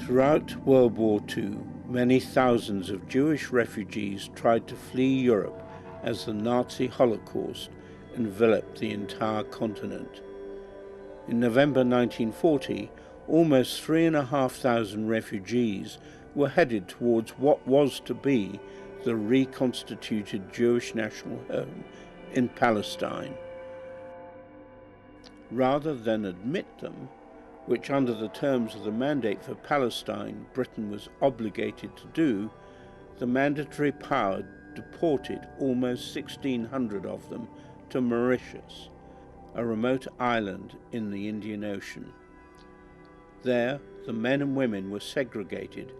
Throughout World War II, many thousands of Jewish refugees tried to flee Europe as the Nazi Holocaust enveloped the entire continent. In November 1940, almost 3,500 refugees were headed towards what was to be the reconstituted Jewish national home in Palestine. Rather than admit them, which under the terms of the Mandate for Palestine Britain was obligated to do, the mandatory power deported almost 1,600 of them to Mauritius, a remote island in the Indian Ocean. There, the men and women were segregated,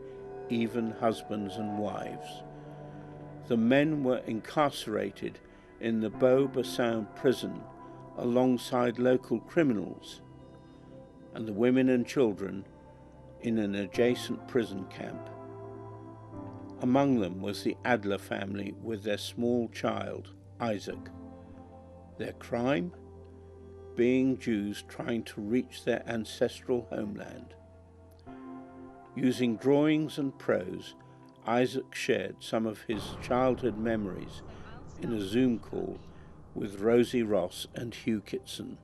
even husbands and wives. The men were incarcerated in the Beau-Bassin prison alongside local criminals, and the women and children in an adjacent prison camp. Among them was the Adler family with their small child, Isaac. Their crime? Being Jews trying to reach their ancestral homeland. Using drawings and prose, Isaac shared some of his childhood memories in a Zoom call with Rosie Ross and Hugh Kitson.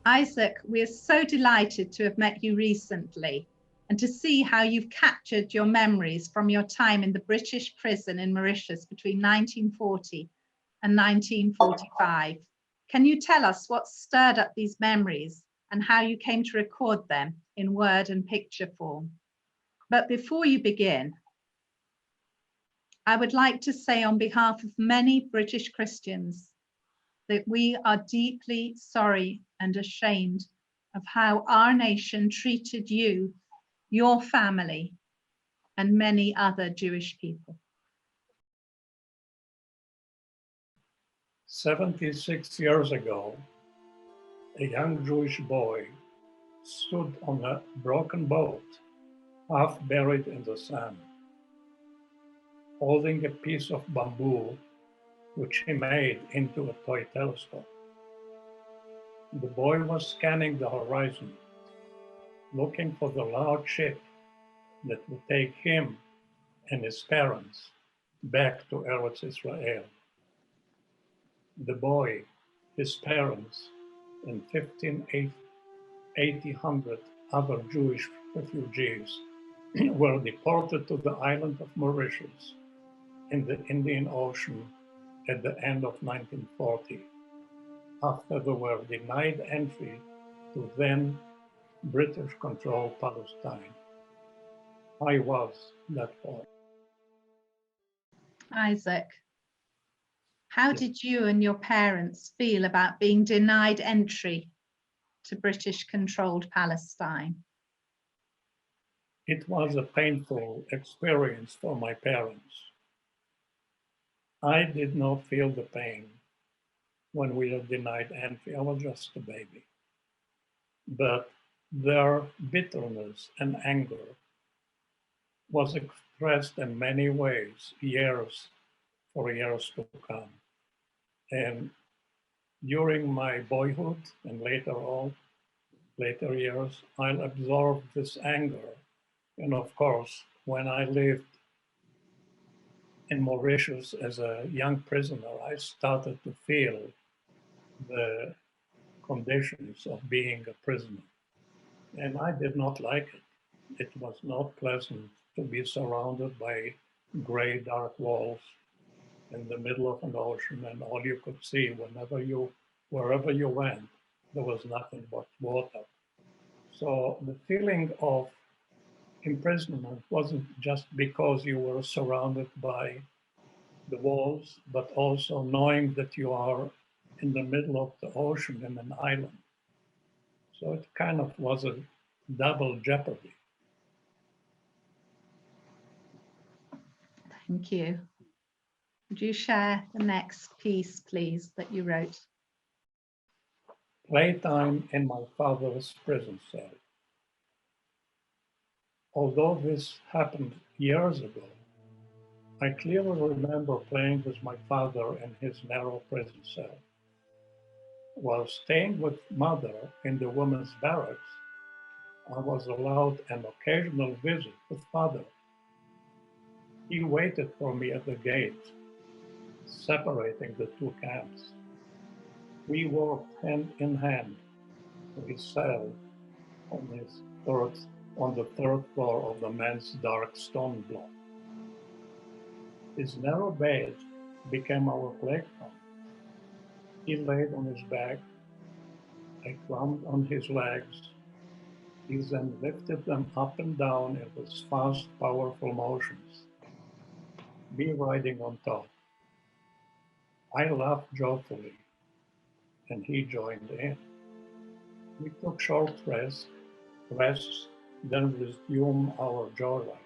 Isaac, we are so delighted to have met you recently and to see how you've captured your memories from your time in the British prison in Mauritius between 1940 and 1945. Can you tell us what stirred up these memories and how you came to record them in word and picture form? But before you begin, I would like to say on behalf of many British Christians that we are deeply sorry and ashamed of how our nation treated you, your family, and many other Jewish people. 76 years ago, a young Jewish boy stood on a broken boat, half buried in the sand, holding a piece of bamboo which he made into a toy telescope. The boy was scanning the horizon, looking for the large ship that would take him and his parents back to Eretz Israel. The boy, his parents, and 1,800 other Jewish refugees were deported to the island of Mauritius in the Indian Ocean at the end of 1940, after they were denied entry to then British-controlled Palestine. I was that boy. Isaac, how did you and your parents feel about being denied entry to British-controlled Palestine? It was a painful experience for my parents. I did not feel the pain when we were denied entry. I was just a baby. But their bitterness and anger was expressed in many ways, years to come. And during my boyhood and later years, I absorbed this anger. And of course, when I lived in Mauritius as a young prisoner, I started to feel the conditions of being a prisoner. And I did not like it. It was not pleasant to be surrounded by gray, dark walls in the middle of an ocean, and all you could see wherever you went, there was nothing but water. So the feeling of imprisonment wasn't just because you were surrounded by the walls, but also knowing that you are in the middle of the ocean in an island. So it kind of was a double jeopardy. Thank you. Would you share the next piece, please, that you wrote? Playtime in my father's prison cell. Although this happened years ago, I clearly remember playing with my father in his narrow prison cell. While staying with mother in the women's barracks, I was allowed an occasional visit with Father. He waited for me at the gate, separating the two camps. We walked hand in hand to his cell on the third floor of the men's dark stone block. His narrow bed became our playground. He laid on his back. I climbed on his legs. He then lifted them up and down in with fast, powerful motions, me riding on top. I laughed joyfully, and he joined in. We took short rests, then resumed our joyride.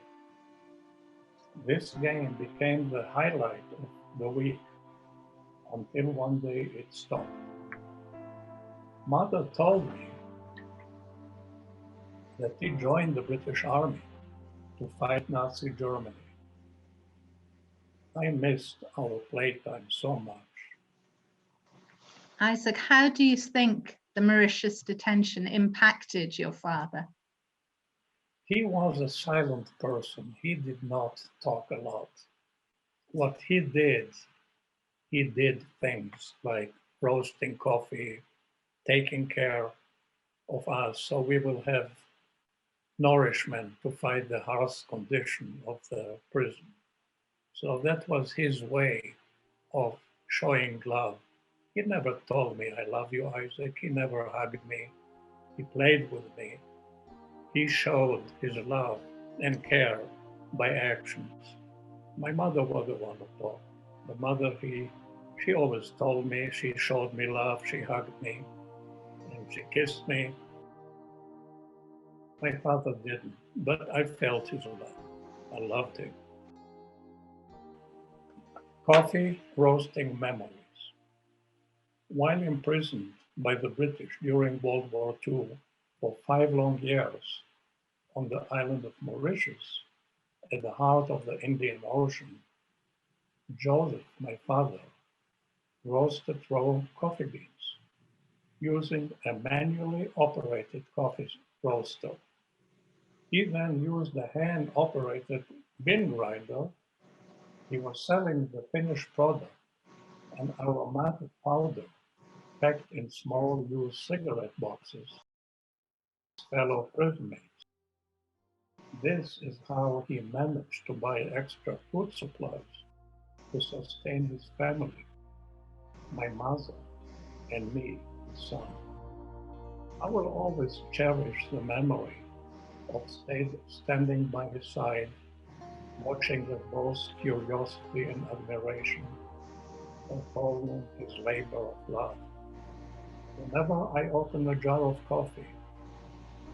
This game became the highlight of the week until one day it stopped. Mother told me that he joined the British Army to fight Nazi Germany. I missed our playtime so much. Isaac, how do you think the Mauritius detention impacted your father? He was a silent person. He did not talk a lot. What he did things like roasting coffee, taking care of us so we will have nourishment to fight the harsh condition of the prison. So that was his way of showing love. He never told me, "I love you, Isaac." He never hugged me. He played with me. He showed his love and care by actions. My mother was the one who talked. The mother, she always told me, she showed me love, she hugged me, and she kissed me. My father didn't, but I felt his love. I loved him. Coffee roasting memories. While imprisoned by the British during World War II for 5 long years on the island of Mauritius, at the heart of the Indian Ocean, Joseph, my father, roasted raw coffee beans using a manually operated coffee roaster. He then used a hand-operated bean grinder. He was selling the finished product, an aromatic powder packed in small used cigarette boxes, fellow prison mates. This is how he managed to buy extra food supplies to sustain his family, my mother, and me, his son. I will always cherish the memory of standing by his side, watching with both curiosity and admiration, and following his labor of love. Whenever I open a jar of coffee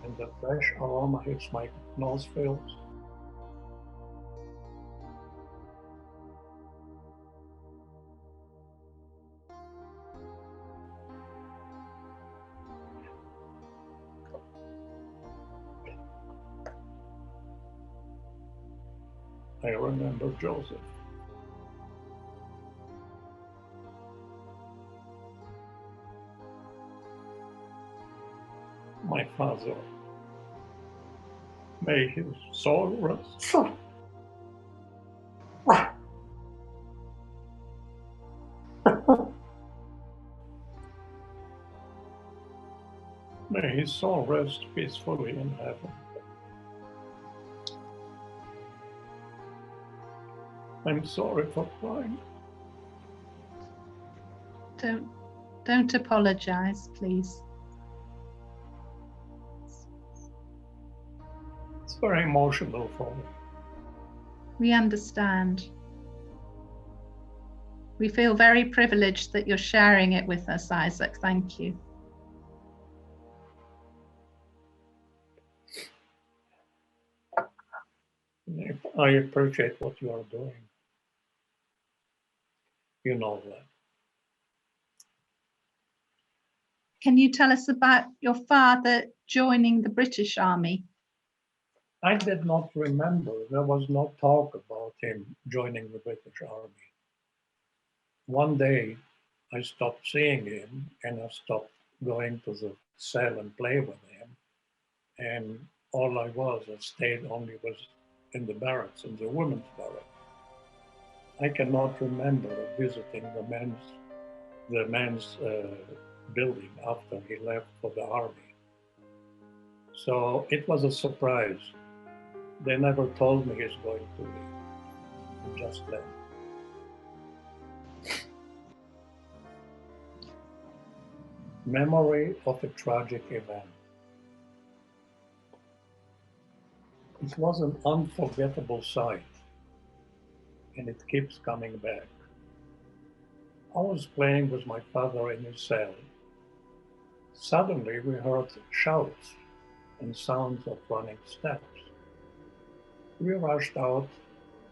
and the fresh aroma hits my nostrils, I remember Joseph. My father, may his soul rest. May his soul rest peacefully in heaven. I'm sorry for crying. Don't apologize, please. It's very emotional for me. We understand. We feel very privileged that you're sharing it with us, Isaac. Thank you. I appreciate what you are doing. You know that. Can you tell us about your father joining the British Army? I did not remember. There was no talk about him joining the British Army. One day, I stopped seeing him and I stopped going to the cell and play with him. and all I stayed only was in the barracks, in the women's barracks. I cannot remember visiting the men's building after he left for the army. So it was a surprise. They never told me he's going to leave. He just left. Memory of a tragic event. It was an unforgettable sight, and it keeps coming back. I was playing with my father in his cell. Suddenly we heard shouts and sounds of running steps. We rushed out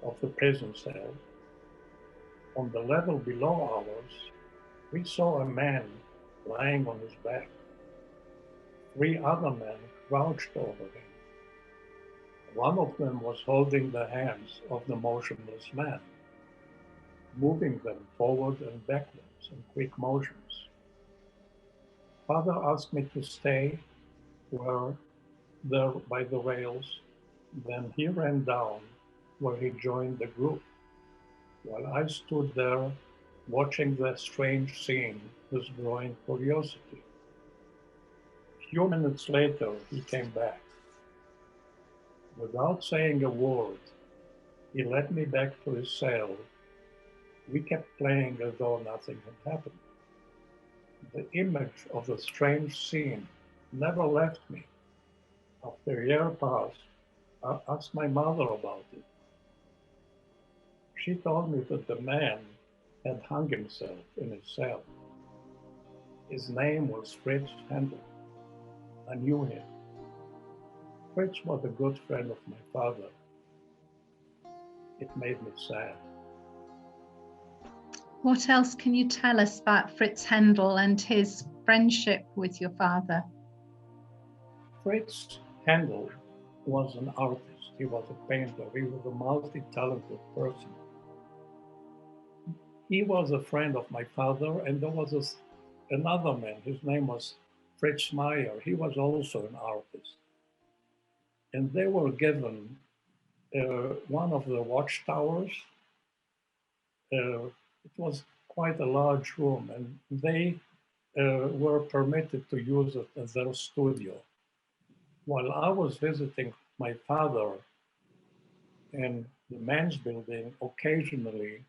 of the prison cell. On the level below ours, we saw a man lying on his back. 3 other men crouched over him. One of them was holding the hands of the motionless man, moving them forward and backwards in quick motions. Father asked me to stay there by the rails. Then he ran down where he joined the group, while I stood there watching the strange scene with growing curiosity. A few minutes later, he came back. Without saying a word, he led me back to his cell. We kept playing as though nothing had happened. The image of the strange scene never left me. After a year passed, I asked my mother about it. She told me that the man had hung himself in his cell. His name was Fritz Handel. I knew him. Fritz was a good friend of my father. It made me sad. What else can you tell us about Fritz Handel and his friendship with your father? Fritz Handel was an artist. He was a painter. He was a multi-talented person. He was a friend of my father, and there was another man. His name was Fritz Meyer. He was also an artist. And they were given one of the watchtowers. It was quite a large room, and they were permitted to use it as their studio. While I was visiting my father in the men's building, occasionally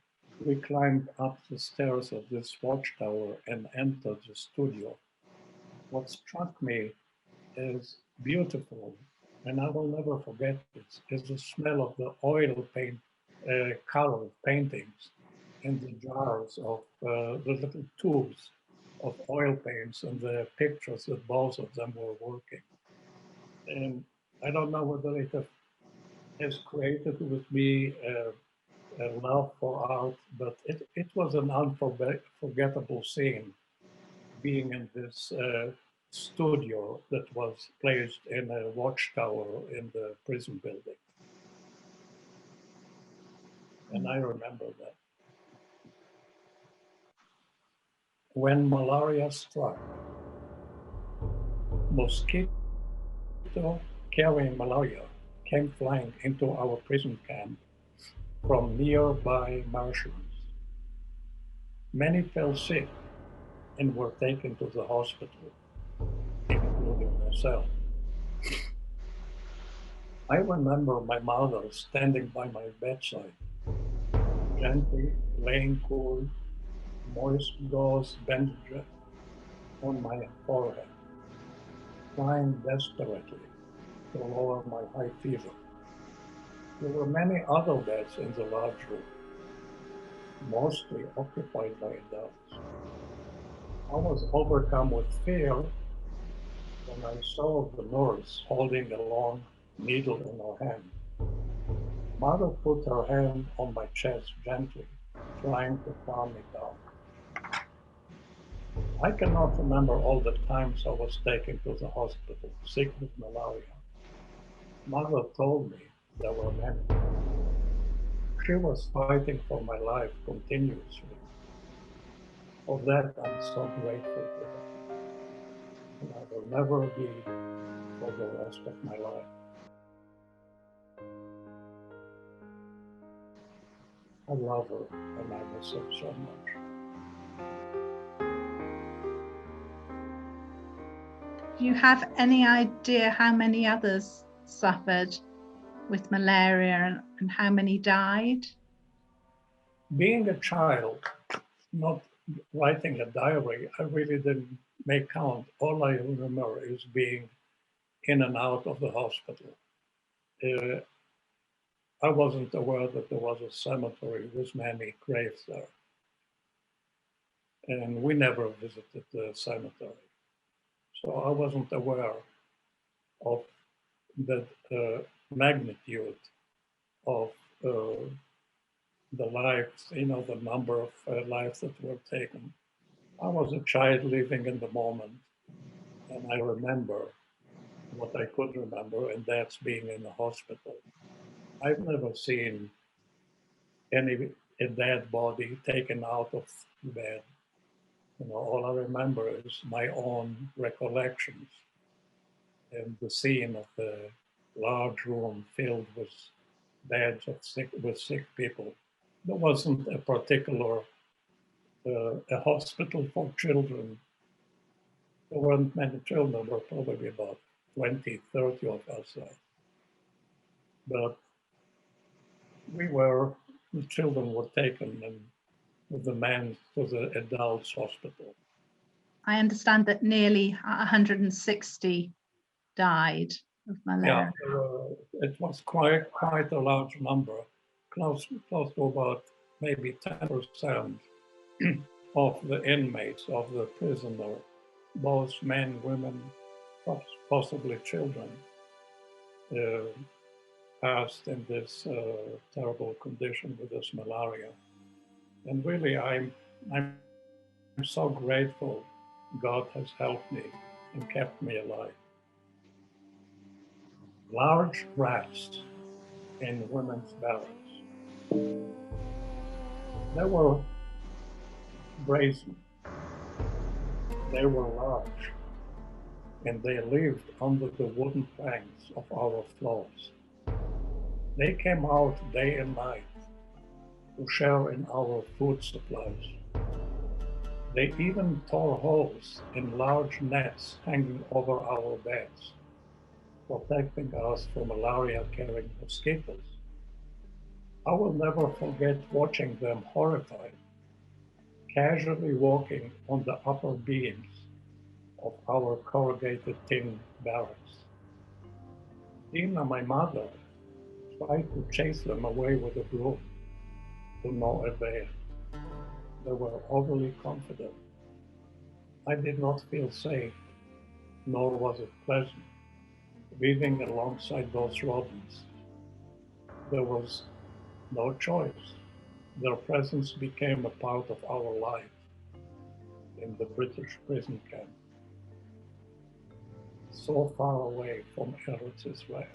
we climbed up the stairs of this watchtower and entered the studio. What struck me as beautiful, and I will never forget it, is the smell of the oil paint, colored paintings in the jars of the little tubes of oil paints and the pictures that both of them were working. And I don't know whether it has created with me a love for art, but it was an unforgettable scene, being in this studio that was placed in a watchtower in the prison building. And I remember that. When malaria struck, mosquito carrying malaria came flying into our prison camp from nearby marshlands. Many fell sick and were taken to the hospital, including myself. I remember my mother standing by my bedside, gently laying cool, moist gauze bandage on my forehead, trying desperately to lower my high fever. There were many other beds in the large room, mostly occupied by adults. I was overcome with fear when I saw the nurse holding a long needle in her hand. Mother put her hand on my chest gently, trying to calm me down. I cannot remember all the times I was taken to the hospital, sick with malaria. Mother told me there were many. She was fighting for my life continuously. For that, I'm so grateful to her. And I will never be for the rest of my life. I love her and I miss her so much. Do you have any idea how many others suffered with malaria and how many died? Being a child, not writing a diary, I really didn't make count. All I remember is being in and out of the hospital. I wasn't aware that there was a cemetery with many graves there. And we never visited the cemetery. So I wasn't aware of the magnitude of the lives, the number of lives that were taken. I was a child living in the moment, and I remember what I could remember, and that's being in the hospital. I've never seen a dead body taken out of bed. All I remember is my own recollections and the scene of the large room filled with beds with sick people. There wasn't a particular a hospital for children. There weren't many children. There were probably about 20, 30 of us there. But the children were taken and with the men to the adults hospital. I understand that nearly 160 died of malaria. Yeah, it was quite a large number, close to about maybe 10% of the inmates of the prisoner, both men, women, possibly children, passed in this terrible condition with this malaria. And really, I'm so grateful God has helped me and kept me alive. Large rats in women's barracks. They were brazen. They were large, and they lived under the wooden planks of our floors. They came out day and night to share in our food supplies. They even tore holes in large nets hanging over our beds, protecting us from malaria-carrying mosquitoes. I will never forget watching them horrified, casually walking on the upper beams of our corrugated tin barracks. Dina, my mother, tried to chase them away with a broom, to no avail. They were overly confident. I did not feel safe, nor was it pleasant, living alongside those rodents. There was no choice. Their presence became a part of our life in the British prison camp, so far away from Eretz Israel.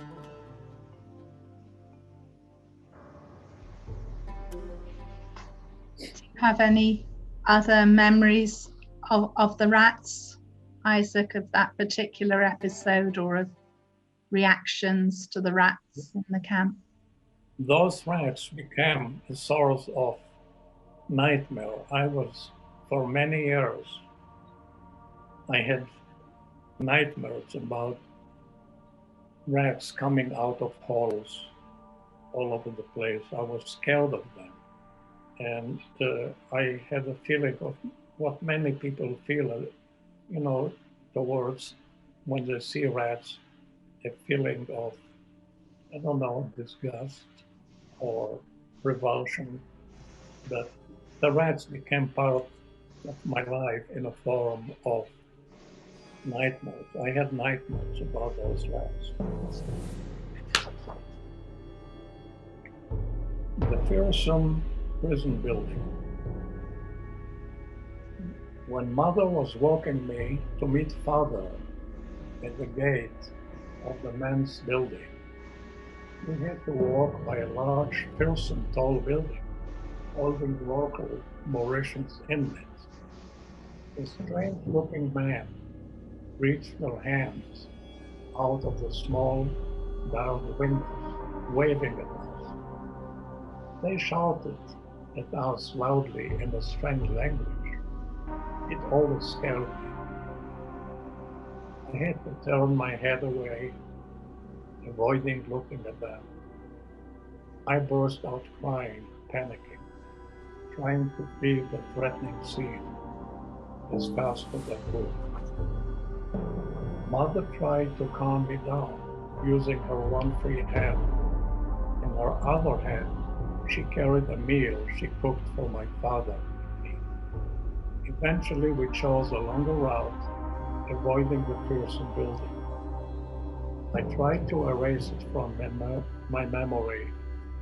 Have any other memories of the rats, Isaac, of that particular episode, or of reactions to the rats in the camp? Those rats became a source of nightmare. For many years, I had nightmares about rats coming out of holes all over the place. I was scared of them. And I had a feeling of what many people feel, towards when they see rats, a feeling of, I don't know, disgust or revulsion. But the rats became part of my life in a form of nightmares. I had nightmares about those rats. The fearsome prison building. When mother was walking me to meet father at the gate of the men's building, we had to walk by a large, fearsome, tall building holding local Mauritius inmates. A strange-looking man reached their hands out of the small, dark windows, waving at us. They shouted at us loudly in a strange language. It always scared me. I had to turn my head away, avoiding looking at them. I burst out crying, panicking, trying to flee the threatening scene as fast as I could. Mother tried to calm me down, using her one free hand. In her other hand, she carried a meal she cooked for my father and me. Eventually, we chose a longer route, avoiding the fearsome building. I tried to erase it from my memory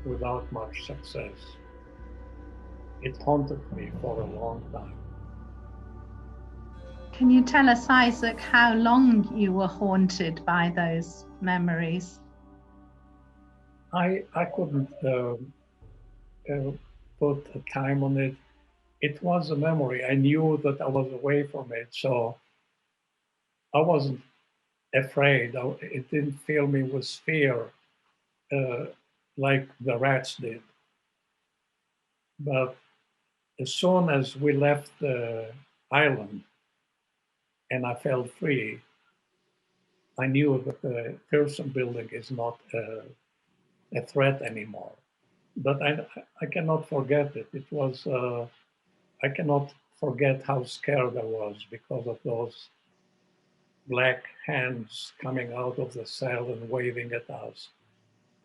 without much success. It haunted me for a long time. Can you tell us, Isaac, how long you were haunted by those memories? I couldn't put a time on it. It was a memory. I knew that I was away from it, so I wasn't afraid. It didn't fill me with fear uh, like the rats did. But as soon as we left the island and I felt free, I knew that the fearsome building is not a threat anymore. But I cannot forget it. It was, I cannot forget how scared I was because of those black hands coming out of the cell and waving at us,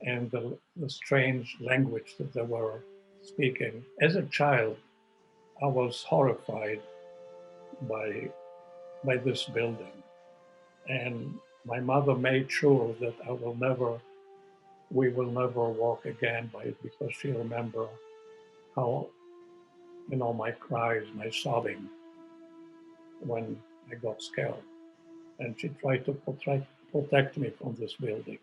and the strange language that they were speaking. As a child, I was horrified by, by this building. And my mother made sure that we will never walk again by it because she remembered how, my cries, my sobbing when I got scared. And she tried to protect me from this building.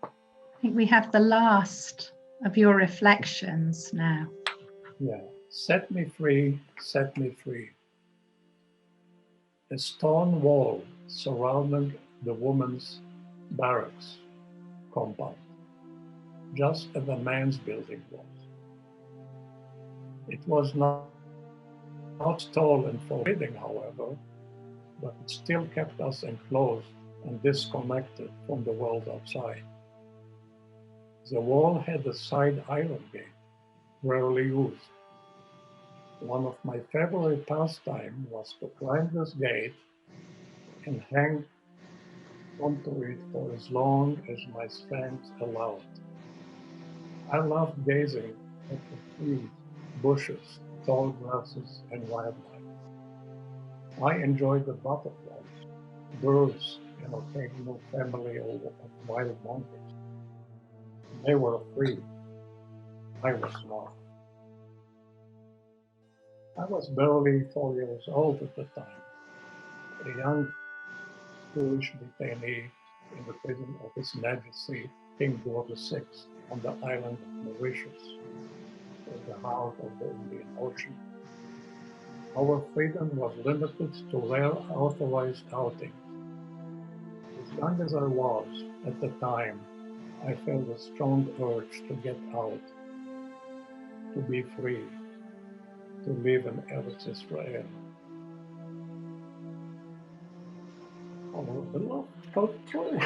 I think we have the last of your reflections now. Yeah, set me free, set me free. A stone wall surrounding the woman's barracks compound, just as the man's building was. It was not tall and forbidding, however, but it still kept us enclosed and disconnected from the world outside. The wall had a side iron gate, rarely used. One of my favorite pastimes was to climb this gate and hang onto it for as long as my strength allowed. I loved gazing at the trees, bushes, tall grasses, and wildlife. I enjoyed the butterflies, birds, and occasional family of wild monkeys. They were free. I was not. I was barely 4 years old at the time, a young Jewish detainee in the prison of His Majesty King George VI on the island of Mauritius, at the heart of the Indian Ocean. Our freedom was limited to rare authorized outings. As young as I was at the time, I felt a strong urge to get out, to be free, to live in Eretz Israel. Our beloved country.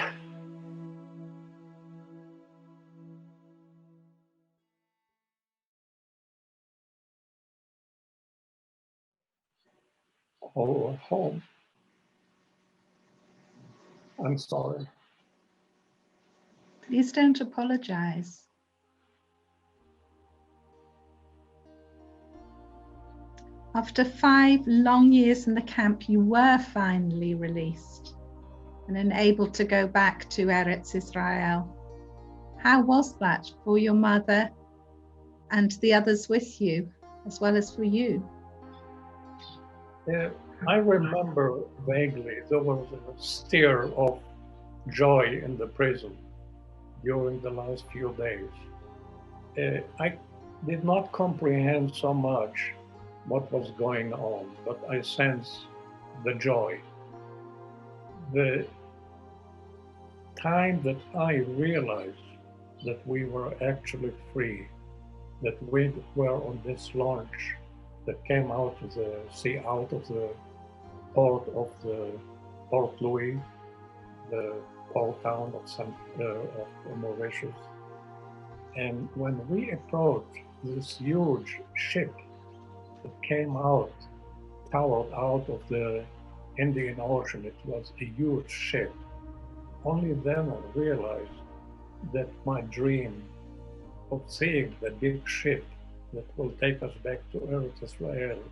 Our home. I'm sorry. Please don't apologize. After 5 long years in the camp, you were finally released and enabled to go back to Eretz Israel. How was that for your mother and the others with you, as well as for you? I remember vaguely there was a stir of joy in the prison during the last few days. I did not comprehend so much what was going on, but I sensed the joy. the time that I realized that we were actually free, that we were on this launch that came out of the sea, out of the port of the Port Louis, the port town of Mauritius. And when we approached this huge ship that came out, towered out of the Indian Ocean, it was a huge ship. Only then I realized that my dream of seeing the big ship that will take us back to Eretz Israel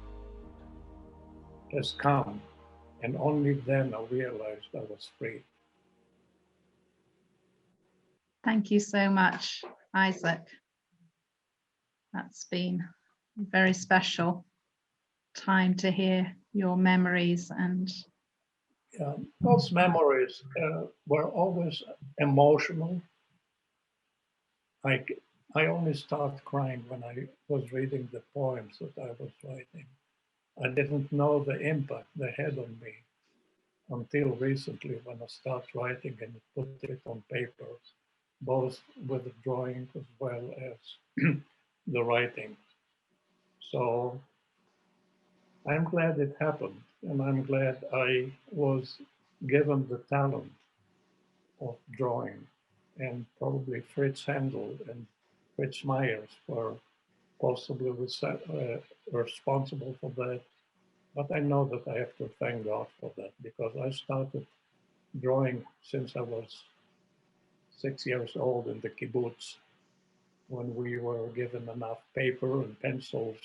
has come. And only then I realized I was free. Thank you so much, Isaac. That's been a very special time to hear your memories. And those memories were always emotional. I only started crying when I was reading the poems that I was writing. I didn't know the impact they had on me until recently when I started writing and put it on paper, both with the drawing as well as the writing. So I'm glad it happened, and I'm glad I was given the talent of drawing, and probably Fritz Handel and Fritz Myers were possibly responsible for that. But I know that I have to thank God for that, because I started drawing since I was 6 years old in the kibbutz, when we were given enough paper and pencils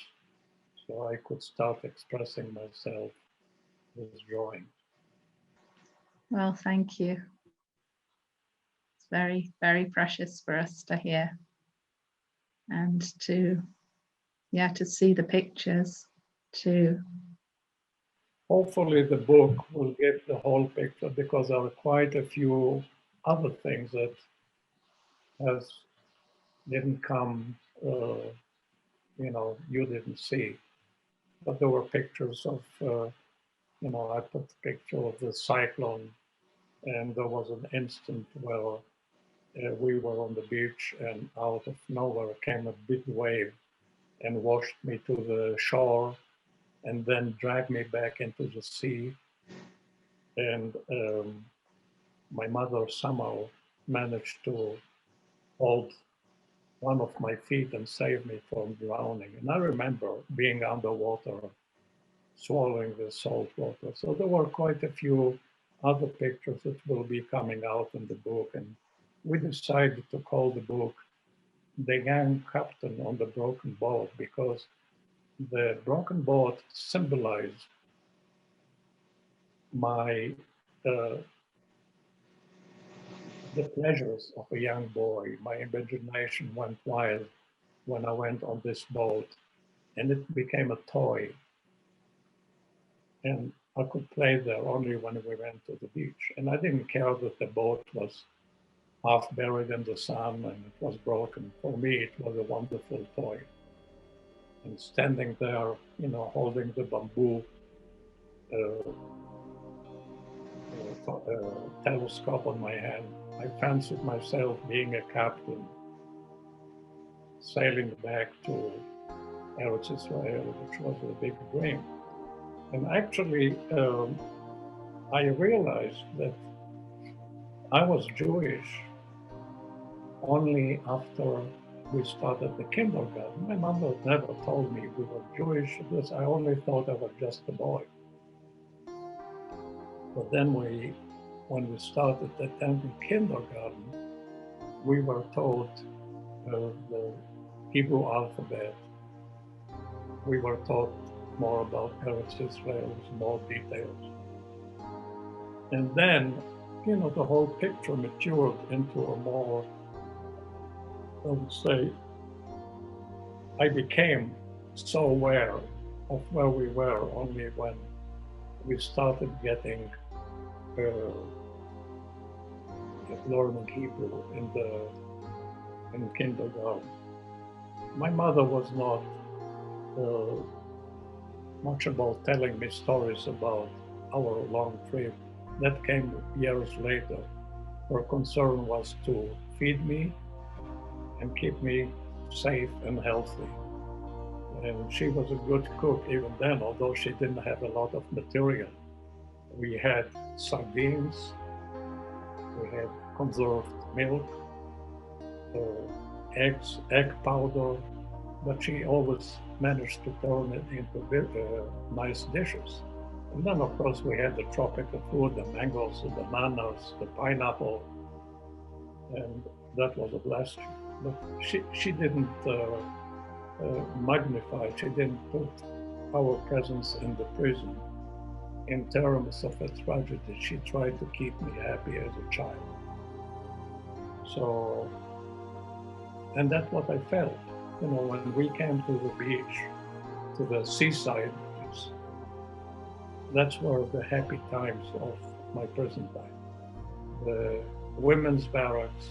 so I could start expressing myself with drawing. well, thank you. It's very, very precious for us to hear and to see the pictures too. Hopefully the book will give the whole picture, because there are quite a few other things that didn't come, you didn't see. But there were pictures of, I put a picture of the cyclone, and there was an instant where we were on the beach, and out of nowhere came a big wave and washed me to the shore, and then dragged me back into the sea. And my mother somehow managed to hold one of my feet and save me from drowning. And I remember being underwater, swallowing the salt water. So there were quite a few other pictures that will be coming out in the book. And we decided to call the book The Young Captain on the Broken Boat, because the broken boat symbolized the pleasures of a young boy. My imagination went wild when I went on this boat, and it became a toy. And I could play there only when we went to the beach. And I didn't care that the boat was half buried in the sun and it was broken. For me, it was a wonderful toy. And standing there, holding the bamboo telescope on my hand, I fancied myself being a captain, sailing back to Eretz Israel, which was a big dream. And actually, I realized that I was Jewish only after we started the kindergarten. My mother never told me we were Jewish. I only thought I was just a boy. But then when we started attending kindergarten, we were taught the Hebrew alphabet. We were taught more about Eretz Israel, more details. And then, the whole picture matured into a more, I would say, I became so aware of where we were only when we started getting learning Hebrew in kindergarten. My mother was not much about telling me stories about our long trip, that came years later. Her concern was to feed me and keep me safe and healthy. And she was a good cook even then, although she didn't have a lot of material. We had sardines, we had conserved milk, eggs, egg powder, but she always managed to turn it into nice dishes. And then, of course, we had the tropical fruit, the mangoes, the bananas, the pineapple, and that was a blessing. But she didn't magnify, she didn't put our presence in the prison in terms of a tragedy. She tried to keep me happy as a child. So, and that's what I felt. You know, when we came to the beach, to the seaside, that's where the happy times of my prison time. The women's barracks,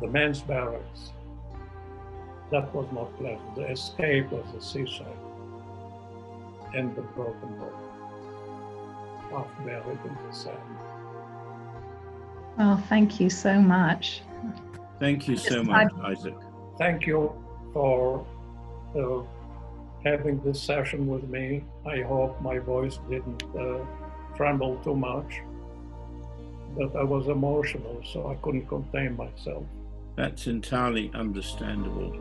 the men's barracks, that was not pleasant. The escape was the seaside and the broken boat, half buried in the sand. Oh, thank you so much. Thank you so much, Isaac. Thank you for having this session with me. I hope my voice didn't tremble too much, but I was emotional, so I couldn't contain myself. That's entirely understandable.